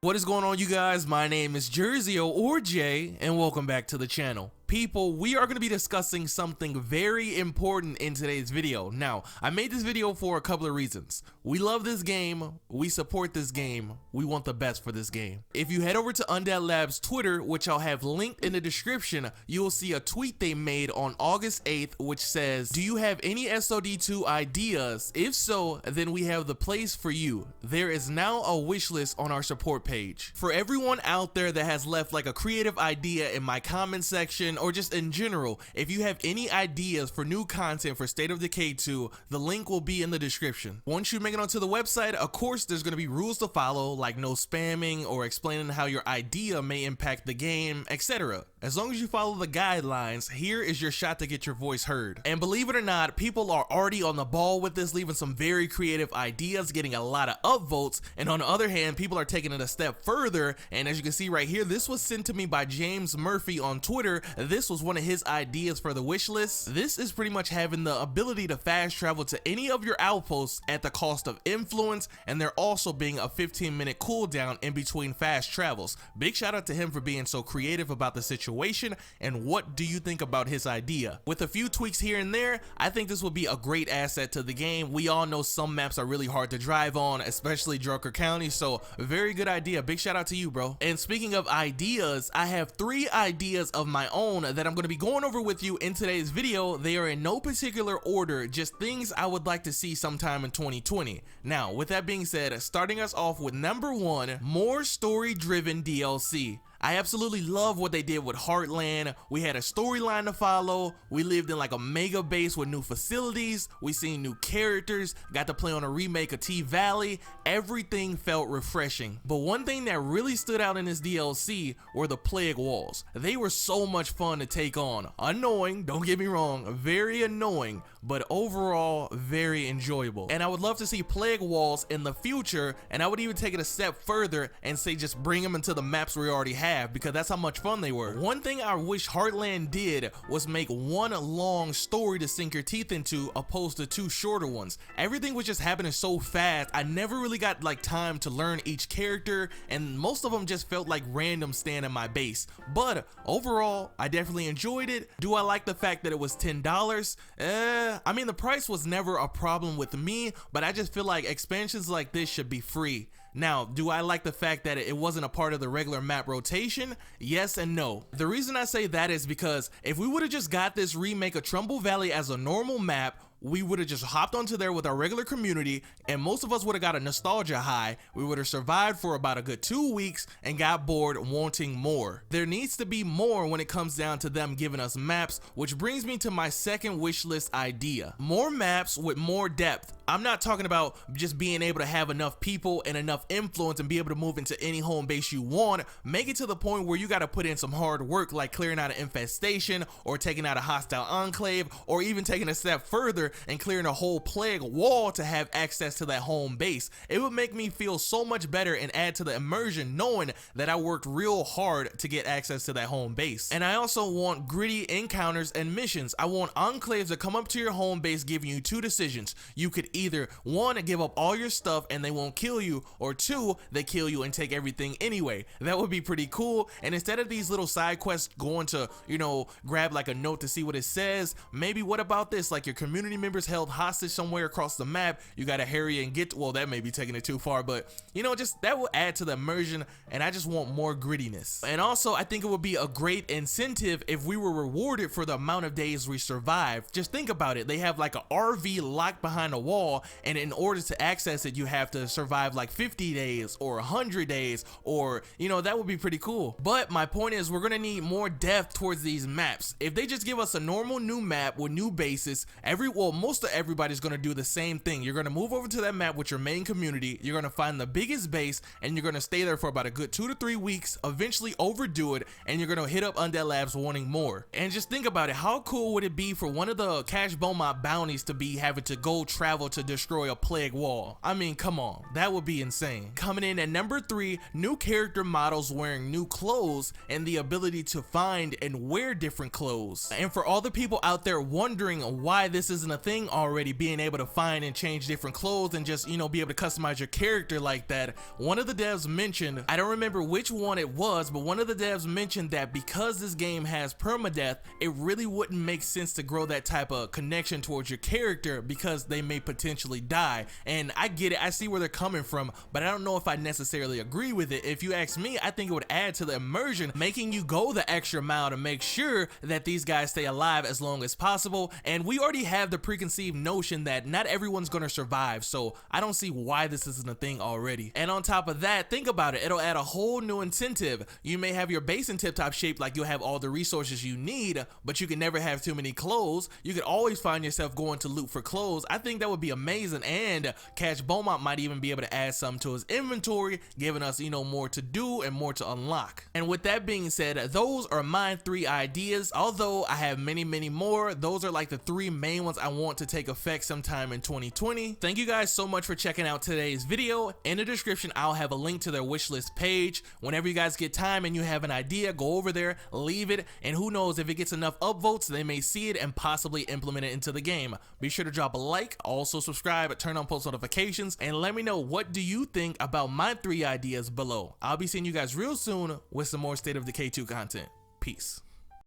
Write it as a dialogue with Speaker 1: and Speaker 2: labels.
Speaker 1: What is going on, you guys? My name is Jersey or Jay, and welcome back to the channel. People, we are going to be discussing something very important in today's video. Now, I made this video for a couple of reasons. We love this game, we support this game, we want the best for this game. If you head over to Undead Labs Twitter, which I'll have linked in the description, you'll see a tweet they made on August 8th, which says, "Do you have any SOD2 ideas? If so, then we have the place for you. There is now a wish list on our support page." For everyone out there that has left like a creative idea in my comment section, or just in general, if you have any ideas for new content for State of Decay 2, the link will be in the description. Once you make it onto the website, of course there's going to be rules to follow, like no spamming or explaining how your idea may impact the game, etc. As long as you follow the guidelines, here is your shot to get your voice heard. And believe it or not, people are already on the ball with this, leaving some very creative ideas, getting a lot of upvotes, and on the other hand, people are taking it a step further, and as you can see right here, this was sent to me by James Murphy on Twitter. This was one of his ideas for the wish list. This is pretty much having the ability to fast travel to any of your outposts at the cost of influence, and there also being a 15-minute cooldown in between fast travels. Big shout out to him for being so creative about the situation. And what do you think about his idea? With a few tweaks here and there, I think this would be a great asset to the game. We all know some maps are really hard to drive on, especially Drucker County, so very good idea. Big shout out to you, bro. And speaking of ideas, I have 3 ideas of my own that I'm going to be going over with you in today's video. They are in no particular order, just things I would like to see sometime in 2020. Now, with that being said, starting us off with number 1, more story-driven DLC. I absolutely love what they did with Heartland. We had a storyline to follow, we lived in like a mega base with new facilities, we seen new characters, got to play on a remake of T-Valley. Everything felt refreshing. But one thing that really stood out in this DLC were the plague walls. They were so much fun to take on. Annoying, don't get me wrong, very annoying, but overall very enjoyable. And I would love to see plague walls in the future, and I would even take it a step further and say just bring them into the maps we already have, because that's how much fun they were. One thing I wish Heartland did was make one long story to sink your teeth into opposed to 2 shorter ones. Everything was just happening so fast, I never really got like time to learn each character, and most of them just felt like random stand in my base. But overall, I definitely enjoyed it. Do I like the fact that it was $10? I mean, the price was never a problem with me, but I just feel like expansions like this should be free. Now, do I like the fact that it wasn't a part of the regular map rotation? Yes and no. The reason I say that is because if we would have just got this remake of Trumbull Valley as a normal map, we would have just hopped onto there with our regular community, and most of us would have got a nostalgia high. We would have survived for about a good 2 weeks and got bored wanting more. There needs to be more when it comes down to them giving us maps, which brings me to my second wish list idea. More maps with more depth. I'm not talking about just being able to have enough people and enough influence and be able to move into any home base you want. Make it to the point where you got to put in some hard work, like clearing out an infestation or taking out a hostile enclave, or even taking a step further and clearing a whole plague wall to have access to that home base. It would make me feel so much better and add to the immersion knowing that I worked real hard to get access to that home base. And I also want gritty encounters and missions. I want enclaves to come up to your home base giving you 2 decisions. You could either 1, give up all your stuff and they won't kill you, or 2, they kill you and take everything anyway. That would be pretty cool. And instead of these little side quests going to, grab like a note to see what it says, maybe what about this, like your community members held hostage somewhere across the map, you gotta hurry and get, well, that may be taking it too far, but just that will add to the immersion, and I just want more grittiness. And also, I think it would be a great incentive if we were rewarded for the amount of days we survived. Just think about it, they have like a RV locked behind a wall, and in order to access it, you have to survive like 50 days or 100 days, or that would be pretty cool. But my point is, we're gonna need more depth towards these maps. If they just give us a normal new map with new bases, most of everybody's gonna do the same thing. You're gonna move over to that map with your main community, you're gonna find the biggest base, and you're gonna stay there for about a good 2 to 3 weeks, eventually overdo it, and you're gonna hit up Undead Labs wanting more. And just think about it, how cool would it be for one of the Cash Beaumont bounties to be having to go travel to destroy a plague wall? I mean, come on, that would be insane. Coming in at number 3, new character models wearing new clothes and the ability to find and wear different clothes. And for all the people out there wondering why this isn't a a thing already, being able to find and change different clothes and just, you know, be able to customize your character like that. One of the devs mentioned, I don't remember which one it was, but one of the devs mentioned that because this game has permadeath, it really wouldn't make sense to grow that type of connection towards your character because they may potentially die. And I get it, I see where they're coming from, but I don't know if I necessarily agree with it. If you ask me, I think it would add to the immersion, making you go the extra mile to make sure that these guys stay alive as long as possible. And we already have the preconceived notion that not everyone's gonna survive, so I don't see why this isn't a thing already. And on top of that, think about it, it'll add a whole new incentive. You may have your base in tip-top shape, like you'll have all the resources you need, but you can never have too many clothes. You could always find yourself going to loot for clothes. I think that would be amazing, and Cash Beaumont might even be able to add something to his inventory, giving us, you know, more to do and more to unlock. And with that being said, those are my 3 ideas, although I have many more. Those are like the 3 main ones I want to take effect sometime in 2020. Thank you guys so much for checking out today's video. In the description, I'll have a link to their wishlist page. Whenever you guys get time and you have an idea, go over there, leave it, and who knows, if it gets enough upvotes, they may see it and possibly implement it into the game. Be sure to drop a like, also subscribe, turn on post notifications, and let me know what do you think about my 3 ideas below. I'll be seeing you guys real soon with some more State of Decay 2 content. Peace.